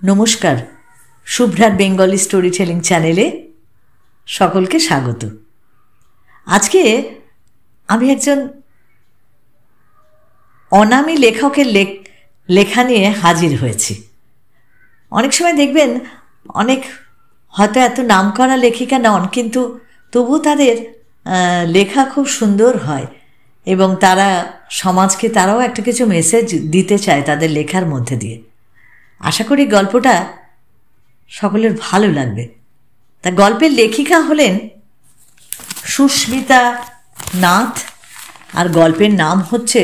নমস্কার, শুভ্রার Bengali story telling চ্যানেলে সকলকে স্বাগত। আজকে আমি একজন অনামী লেখকের লেখা নিয়ে হাজির হয়েছি। অনেক সময় দেখবেন অনেক হয়তো এত নামকরা লেখিকা নন, কিন্তু তবু তাদের লেখা খুব সুন্দর হয় এবং তারা সমাজকে তারাও একটা কিছু মেসেজ দিতে চায় তাদের লেখার মধ্যে দিয়ে। আশা করি গল্পটা সকলের ভালো লাগবে। তা গল্পের লেখিকা হলেন সুস্মিতা নাথ, আর গল্পের নাম হচ্ছে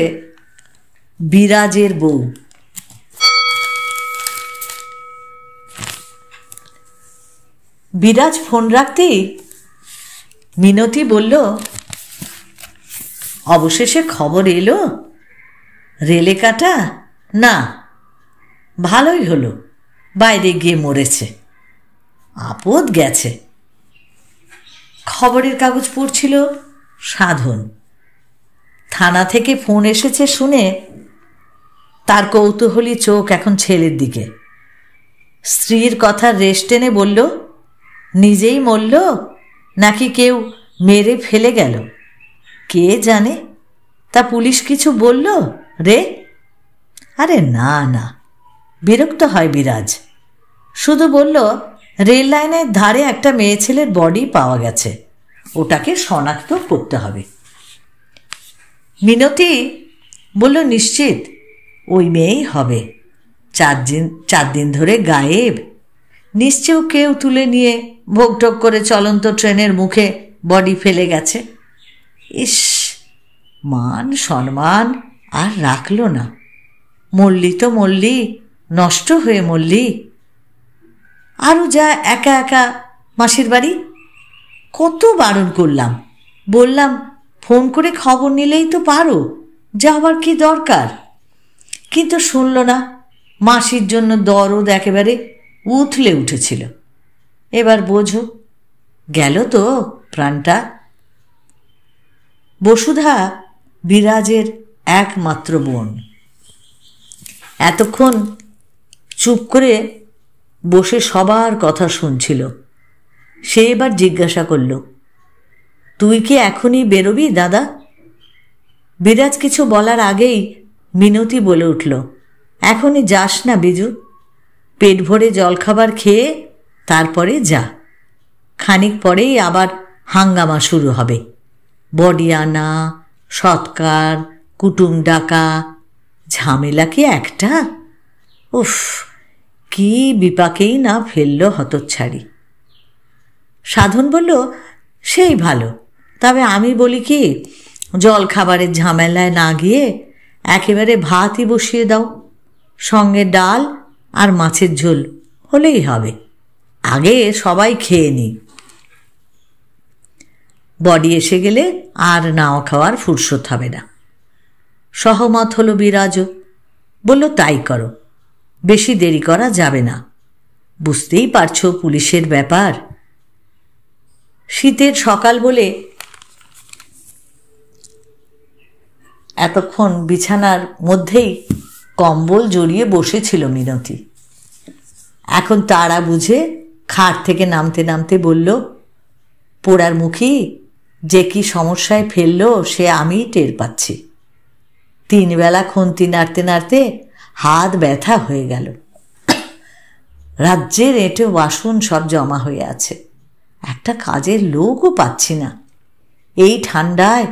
বিরাজের বউ। বিরাজ ফোন রাখতেই মিনতি বলল, অবশেষে খবর এলো রেলে কাটা? না, ভালোই হলো, বাইরে গিয়ে মরেছে, আপদ গেছে। খবরের কাগজ পড়ছিল সাধন। থানা থেকে ফোন এসেছে শুনে তার কৌতূহলী চোখ এখন ছেলের দিকে। স্ত্রীর কথার রেশ টেনে বলল, নিজেই মরল নাকি কেউ মেরে ফেলে গেল কে জানে। তা পুলিশ কিছু বলল রে? আরে না না, বিরক্ত হয় বিরাজ। শুধু বলল, রেল লাইনের ধারে একটা মেয়ে ছেলের বডি পাওয়া গেছে, ওটাকে শনাক্ত করতে হবে। মিনতি বলল, নিশ্চিত ওই মেয়েই হবে, 4 দিন ধরে গায়েব। নিশ্চয় কেউ তুলে নিয়ে ভোগটোগ করে চলন্ত ট্রেনের মুখে বডি ফেলে গেছে। ইস, মান সম্মান আর রাখল না। মল্লি তো মল্লি, নষ্ট হয়ে মল্লি। আরও যা একা একা মাসির বাড়ি। কত বারণ করলাম, বললাম ফোন করে খবর নিলেই তো পারো, যাওয়ার কি দরকার। কিন্তু শুনল না। মাসির জন্য দরদ একেবারে উথলে উঠেছিল। এবার বোঝো, গেল তো প্রাণটা। বসুধা বিরাজের একমাত্র বোন। এতক্ষণ চুপ করে বসে সবার কথা শুনছিল। সে এবার জিজ্ঞাসা করল, তুই কি এখনই বেরোবি দাদা? বিরাজ কিছু বলার আগেই মিনতি বলে উঠল, এখনই যাস না বিজু, পেট ভরে জলখাবার খেয়ে তারপরে যা। খানিক পরেই আবার হাঙ্গামা শুরু হবে। বডি আনা, সৎকার, কুটুম ডাকা, ঝামেলা কি একটা! উফ, কি বিপাকেই না ফেলল হতচ্ছাড়ি। সাধন বলল, সেই ভালো, তবে আমি বলি কি, জল খাবারের ঝামেলায় না গিয়ে একেবারে ভাতই বসিয়ে দাও, সঙ্গে ডাল আর মাছের ঝোল হলেই হবে। আগে সবাই খেয়ে নি, বডি এসে গেলে আর নাও খাওয়ার ফুরসত হবে না। সহমত হলো বিরাজও। বলল, তাই করো, বেশি দেরি করা যাবে না। বুঝতেই পারছো পুলিশের ব্যাপার। শীতের সকাল বলে এতক্ষণ বিছানার মধ্যেই কম্বল জড়িয়ে বসেছিল মিনতি। এখন তাড়া বুঝে খাট থেকে নামতে নামতে বলল, পোড়ার মুখী যে কি সমস্যায় ফেললো সে আমিই টের পাচ্ছি। 3 বেলা খুন্তি নাড়তে নাড়তে হাত ব্যথা হয়ে গেল। রাজ্যের এঁটো বাসন সব জমা হয়ে আছে, একটা কাজের লোকও পাচ্ছি না। এই ঠান্ডায়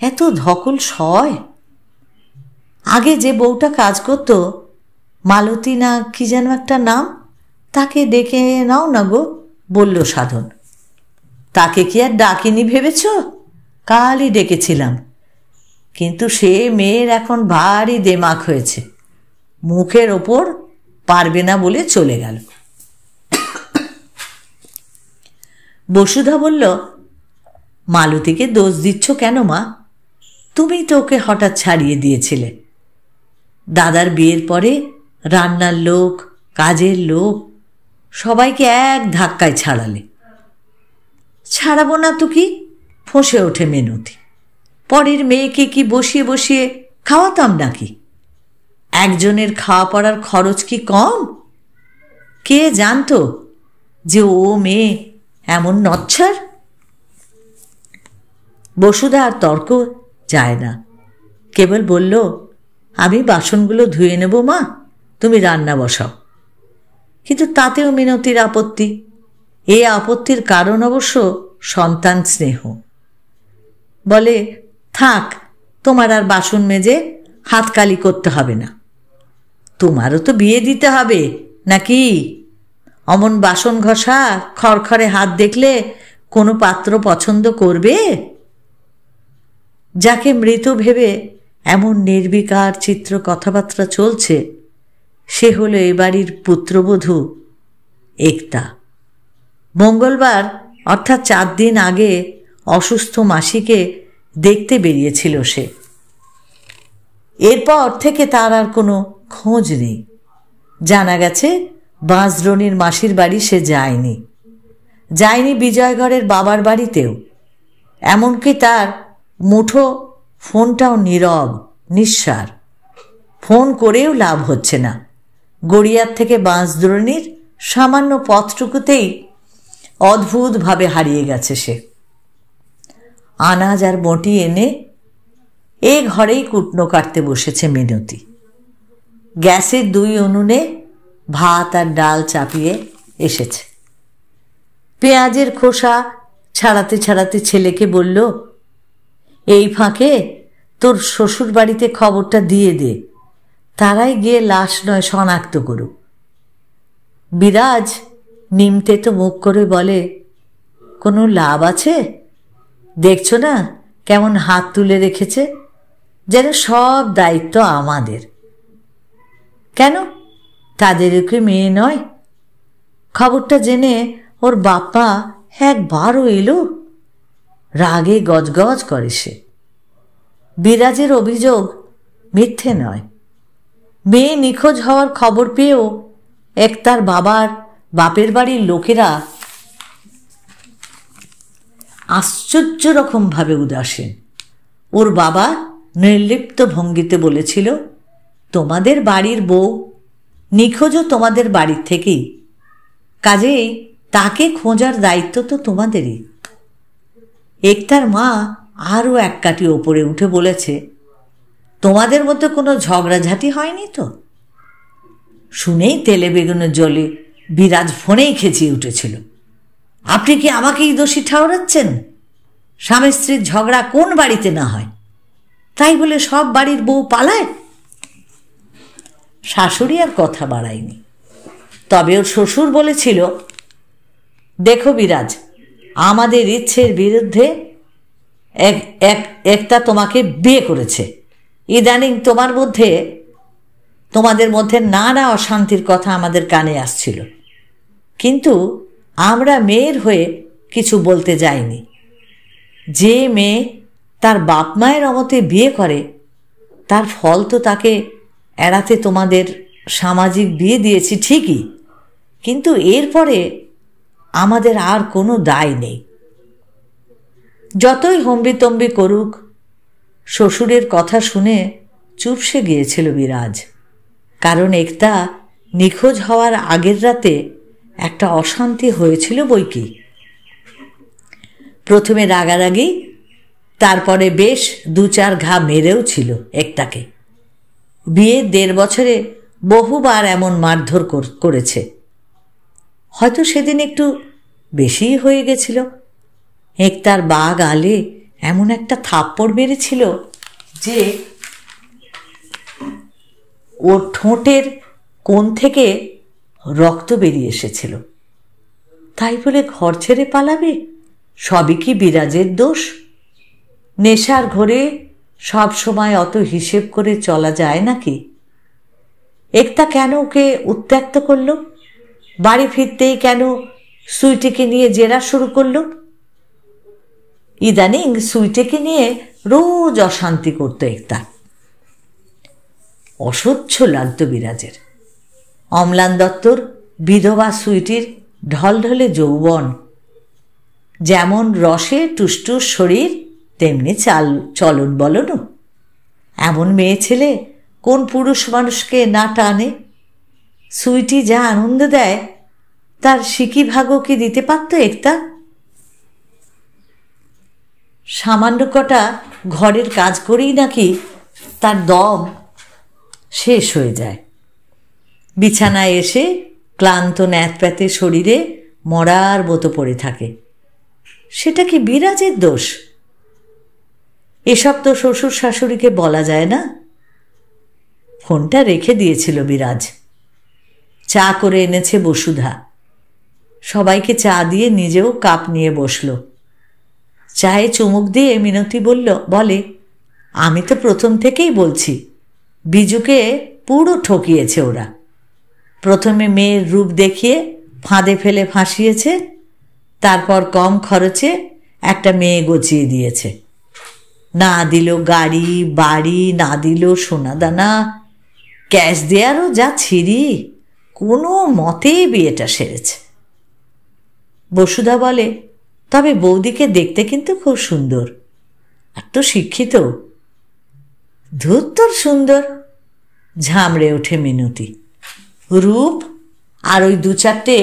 এত ধকল সয়। আগে যে বউটা কাজ করতো, মালতী না কি যেন একটা নাম, তাকে ডেকে নাও না গো, বলল সাধন। তাকে কি আর ডাকিনি ভেবেছ? কালই ডেকেছিলাম, কিন্তু সে মেয়ের এখন ভারী দেমাক হয়েছে, মুখের ওপর পারবে না বলে চলে গেল। বসুধা বলল, মালতীকে দোষ দিচ্ছ কেন মা? তুমি তো ওকে হঠাৎ ছাড়িয়ে দিয়েছিলে। দাদার বিয়ের পরে রান্নার লোক, কাজের লোক সবাইকে এক ধাক্কায় ছাড়ালে। ছাড়াবো না তো কি, ফসে ওঠে মিনতি। পরের মেয়েকে কি বসিয়ে বসিয়ে খাওয়াতাম নাকি? একজনের খাওয়া পড়ার খরচ কি কম? কে জানতো যে ও মেয়ে এমন নচ্ছার? বসুধা আর তর্ক যায় না, কেবল বলল, আমি বাসনগুলো ধুয়ে নেব মা, তুমি রান্না বসাও। কিন্তু তাতেও মিনতির আপত্তি। এই আপত্তির কারণ অবশ্য সন্তান স্নেহ। বলে, থাক, তোমার আর বাসন মেজে হাতকালি করতে হবে না। তোমারও তো বিয়ে দিতে হবে নাকি? অমন বাসন ঘষা খড়খড়ে হাত দেখলে কোনো পাত্র পছন্দ করবে? যাকে মৃত ভেবে এমন নির্বিকার চিত্র কথাবার্তা চলছে, সে হলো এ বাড়ির পুত্রবধূ একতা। মঙ্গলবার অর্থাৎ 4 দিন আগে অসুস্থ মাসিকে দেখতে বেরিয়েছিল সে। এরপর থেকে তার আর কোনো খোঁজ নেই। জানা গেছে বাঁশদ্রোণীর মাসির বাড়ি সে যায়নি বিজয়গড়ের বাবার বাড়িতেও। এমনকি তার মুঠো ফোনটাও নীরব, নিঃসার। ফোন করেও লাভ হচ্ছে না। গড়িয়ার থেকে বাঁশদ্রোণীর সামান্য পথটুকুতেই অদ্ভুতভাবে হারিয়ে গেছে সে। আনাজ আর বটি এনে এ ঘরেই কুটনো কাটতে বসেছে মিনতি। গ্যাসের 2 উনুনে ভাত আর ডাল চাপিয়ে এসেছে। পেঁয়াজের খোসা ছাড়াতে ছাড়াতে ছেলেকে বলল, এই ফাঁকে তোর শ্বশুর বাড়িতে খবরটা দিয়ে দে, তারাই গিয়ে লাশ নয় শনাক্ত করুক। বিরাজ নিমতে তো মুখ করে বলে, কোনো লাভ আছে? দেখছো না কেমন হাত তুলে রেখেছে, যেন সব দায়িত্ব আমাদের। কেন, তাদেরও কি মেয়ে নয়? খবরটা জেনে ওর বাপ্পা একবারও এলো? রাগে গজগজ করে সে। বিরাজের অভিযোগ মিথ্যে নয়। মেয়ে নিখোঁজ হওয়ার খবর পেয়েও একতার বাপের বাড়ির লোকেরা আশ্চর্য রকমভাবে উদাসীন। ওর বাবা নির্লিপ্ত ভঙ্গিতে বলেছিল, তোমাদের বাড়ির বউ নিখোঁজও তোমাদের বাড়ির থেকেই, কাজেই তাকে খোঁজার দায়িত্ব তো তোমাদেরই। একতার মা আরও এক কাঠি ওপরে উঠে বলেছে, তোমাদের মধ্যে কোনো ঝগড়াঝাটি হয়নি তো? শুনেই তেলে বেগুনের জলে বিরাজ ফোনেই খেঁচিয়ে উঠেছিল, আপনি কি আমাকেই দোষী ঠাওরাচ্ছেন? স্বামী স্ত্রীর ঝগড়া কোন বাড়িতে না হয়? তাই বলে সব বাড়ির বউ পালায়? শাশুড়ি আর কথা বাড়ায়নি। তবে ওর শ্বশুর বলেছিল, দেখো বিরাজ, আমাদের ইচ্ছের বিরুদ্ধে একটা তোমাকে বিয়ে করেছে। ইদানিং তোমাদের মধ্যে নানা অশান্তির কথা আমাদের কানে আসছিল, কিন্তু আমরা মেয়ের হয়ে কিছু বলতে যাইনি। যে মেয়ে তার বাপ মায়ের অমতে বিয়ে করে, তার ফল তো তাকে এড়াতে তোমাদের সামাজিক বিয়ে দিয়েছি ঠিকই, কিন্তু এরপরে আমাদের আর কোনো দায় নেই। যতই হম্বিতম্বি করুক, শ্বশুরের কথা শুনে চুপসে গিয়েছিল বিরাজ। কারণ একতা নিখোঁজ হওয়ার আগের রাতে একটা অশান্তি হয়েছিল বইকি। প্রথমে রাগারাগি, তারপরে বেশ 2-4 ঘা মেরেও ছিল একতাকে। বিয়ের 1.5 বছরে বহুবার এমন মারধর করেছে। হয়তো সেদিন একটু বেশিই হয়ে গেছিল। একতার বাঁ গালে এমন একটা থাপ্পড় মেরেছিল যে ওর ঠোঁটের কোণ থেকে রক্ত বেরিয়ে এসেছিল। তাই বলে ঘর ছেড়ে পালাবে? সবই কি বিরাজের দোষ? নেশার ঘরে সব সময় অত হিসেব করে চলা যায় নাকি? একতা কেন ওকে উত্ত্যক্ত করল? বাড়ি ফিরতেই কেন সুইটিকে নিয়ে জেরা শুরু করল? ইদানিং সুইটিকে নিয়ে রোজ অশান্তি করত একতা। অসহ্য লাগতো বিরাজের। অম্লান দত্তর বিধবা সুইটির ঢলঢলে যৌবন, যেমন রসে টুসটুস শরীর, তেমনি চলন বলনও। এমন মেয়ে ছেলে কোন পুরুষ মানুষকে না টানে? সুইটি যা আনন্দ দেয় তার সিকি ভাগও কি দিতে পারত একটা? সামান্য কটা ঘরের কাজ করেই নাকি তার দম শেষ হয়ে যায়। বিছানায় এসে ক্লান্ত ন্যাতপ্যাতে শরীরে মরার মতো পড়ে থাকে। সেটা কি বিরাজের দোষ? এসব তো শ্বশুর শাশুড়িকে বলা যায় না। ফোনটা রেখে দিয়েছিল বিরাজ। চা করে এনেছে বসুধা। সবাইকে চা দিয়ে নিজেও কাপ নিয়ে বসল। চায়ে চুমুক দিয়ে মিনতি বলে, আমি তো প্রথম থেকেই বলছি, বিজুকে পুরো ঠকিয়েছে ওরা। প্রথমে মেয়ের রূপ দেখিয়ে ফাঁদে ফেলে ফাঁসিয়েছে, তারপর কম খরচে একটা মেয়ে গচিয়ে দিয়েছে। না দিল গাড়ি বাড়ি, না দিল সোনাদানা, ক্যাশ দেয়ারও যা ছিরি, কোনো মতে বিয়েটা সেরেছে। বসুধা বলে, তবে বৌদিকে দেখতে কিন্তু খুব সুন্দর, এত শিক্ষিত। ধুর তোর সুন্দর, ঝামড়ে ওঠে মিনতি। রূপ আর ওই 2-4টে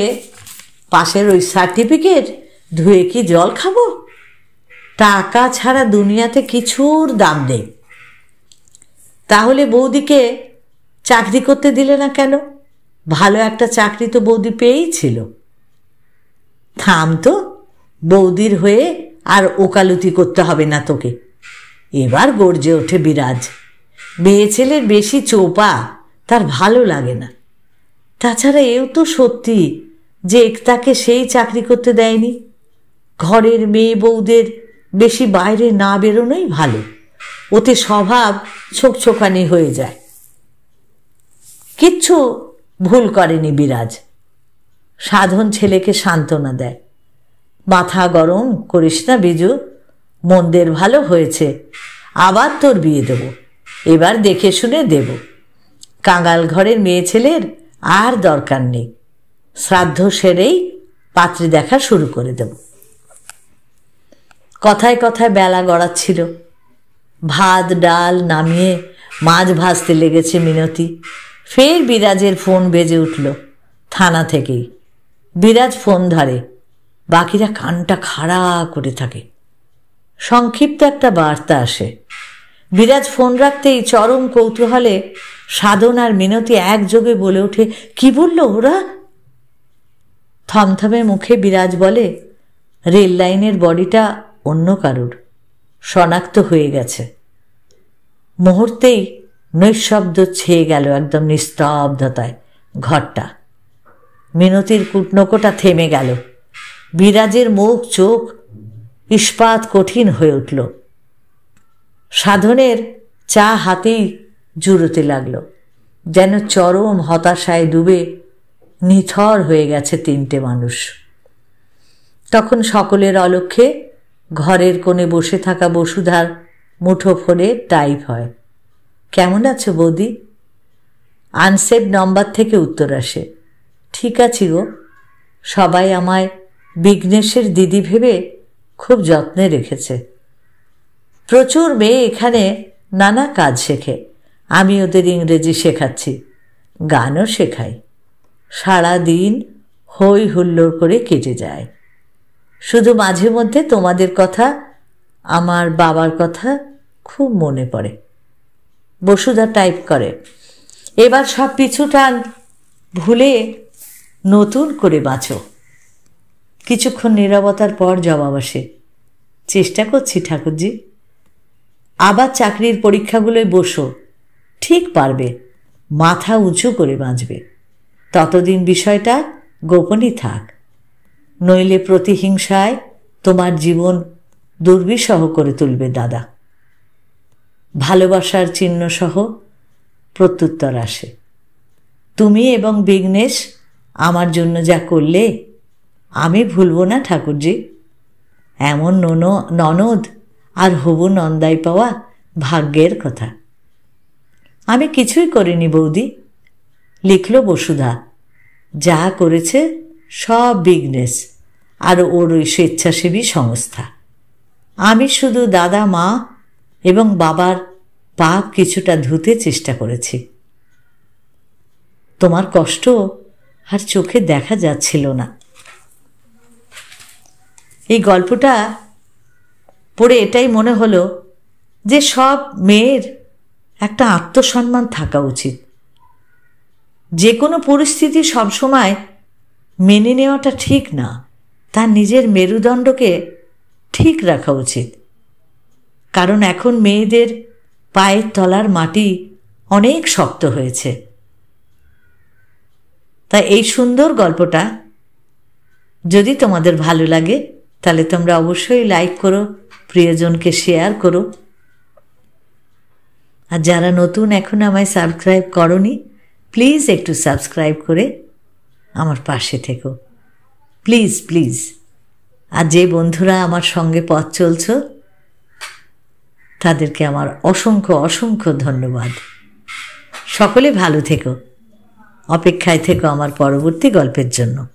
পাশের ওই সার্টিফিকেট ধুয়ে কি জল খাবো? টাকা ছাড়া দুনিয়াতে কিছুর দাম নেই। তাহলে বৌদিকে চাকরি করতে দিলে না কেন? ভালো একটা চাকরি তো বৌদি পেয়েই ছিল। থাম তো, বৌদির হয়ে আর ওকালতি করতে হবে না তোকে। এবার গর্জে ওঠে বিরাজ। মেয়ে ছেলের বেশি চোপা তার ভালো লাগে না। তাছাড়া এও তো সত্যি যে তাকে সেই চাকরি করতে দেয়নি। ঘরের মেয়ে বউদের বেশি বাইরে না বেরোনোই ভালো, ওতে স্বভাব ছোকছোকানি হয়ে যায়। কিচ্ছু ভুল করেনি বিরাজ। সাধন ছেলেকে সান্ত্বনা দেয়, মাথা গরম করিস না বিজু, মন্দের ভালো হয়েছে, আবার তোর বিয়ে দেব, এবার দেখে শুনে দেব। কাঙাল ঘরের মেয়ে ছেলের আর দরকার নেই, শ্রাদ্ধ সেরেই পাত্রী দেখা শুরু করে দেব। কথায় কথায় বেলা গড়াচ্ছিল। ভাত ডাল নামিয়ে মাছ ভাজতে লেগেছে মিনতি। ফের বিরাজের ফোন বেজে উঠল, থানা থেকেই। বিরাজ ফোন ধরে, বাকিরা কানটা খাড়া করে থাকে। সংক্ষিপ্ত একটা বার্তা আসে। বিরাজ ফোন রাখতেই চরম কৌতূহলে সাধন আর মিনতি একযোগে বলে ওঠে, কি বলল ওরা? থমথমে মুখে বিরাজ বলে, রেল লাইনের বডিটা অন্য কারুর, শনাক্ত হয়ে গেছে। মুহূর্তেই নৈশব্দ ছেয়ে গেল একদম নিস্তব্ধতায় ঘরটা। মিনতির কুটনোকোটা থেমে গেল। বিরাজের মুখ চোখ ইস্পাত কঠিন হয়ে উঠল। সাধনের চা হাতেই জুড়োতে লাগল, যেন চরম হতাশায় ডুবে নিথর হয়ে গেছে 3টে মানুষ। তখন সকলের অলক্ষ্যে ঘরের কোণে বসে থাকা বসুধার মুঠো ফোনে টাইপ হয়, কেমন আছো বৌদি? আনসেভ নম্বর থেকে উত্তর আসে, ঠিক আছি গো, সবাই আমায় বিঘ্নেশের দিদি ভেবে খুব যত্নে রেখেছে। প্রচুর মেয়ে এখানে নানা কাজ শেখে, আমি ওদের ইংরেজি শেখাচ্ছি, গানও শেখাই। সারা দিন হই হুল্লোড় করে কেটে যায়। শুধু মাঝে মধ্যে তোমাদের কথা, আমার বাবার কথা খুব মনে পড়ে। বসুধা টাইপ করে, এবার সব পিছুটান ভুলে নতুন করে বাঁচো। কিছুক্ষণ নীরবতার পর জবাব আসে, চেষ্টা করছি ঠাকুরজি। আবার চাকরির পরীক্ষাগুলোয় বসো, ঠিক পারবে, মাথা উঁচু করে বাঁচবে। ততদিন বিষয়টা গোপনই থাক, নইলে প্রতিহিংসায় তোমার জীবন দুর্বিষহ করে তুলবে দাদা। ভালোবাসার চিহ্নসহ প্রত্যুত্তর আসে, তুমি এবং বিঘ্নেশ আমার জন্য যা করলে আমি ভুলব না ঠাকুরজি। এমন ননদ আর হবু নন্দাই পাওয়া ভাগ্যের কথা। আমি কিছুই করিনি বৌদি, লিখল বসুধা। যা করেছে সব বিঘ্নেশ আর ওর ওই স্বেচ্ছাসেবী সংস্থা। আমি শুধু দাদা মা এবং বাবার পাপ কিছুটা ধুতে চেষ্টা করেছি। তোমার কষ্ট আর চোখে দেখা যাচ্ছিল না। এই গল্পটা পড়ে এটাই মনে হলো যে সব মেয়ের একটা আত্মসম্মান থাকা উচিত। যে কোনো পরিস্থিতি সবসময় মেনে নেওয়াটা ঠিক না, তার নিজের মেরুদণ্ডকে ঠিক রাখা উচিত। কারণ এখন মেয়েদের পায়ের তলার মাটি অনেক শক্ত হয়েছে। তাই এই সুন্দর গল্পটা যদি তোমাদের ভালো লাগে তাহলে তোমরা অবশ্যই লাইক করো, প্রিয়জনকে শেয়ার করো। আর যারা নতুন এখন আমায় সাবস্ক্রাইব করোনি, প্লিজ একটু সাবস্ক্রাইব করে আমার পাশে থেকো, প্লিজ প্লিজ। আর যে বন্ধুরা আমার সঙ্গে পথ চলছ তাদেরকে আমার অসংখ্য অসংখ্য ধন্যবাদ। সকলে ভালো থেকো, অপেক্ষায় থেকো আমার পরবর্তী গল্পের জন্য।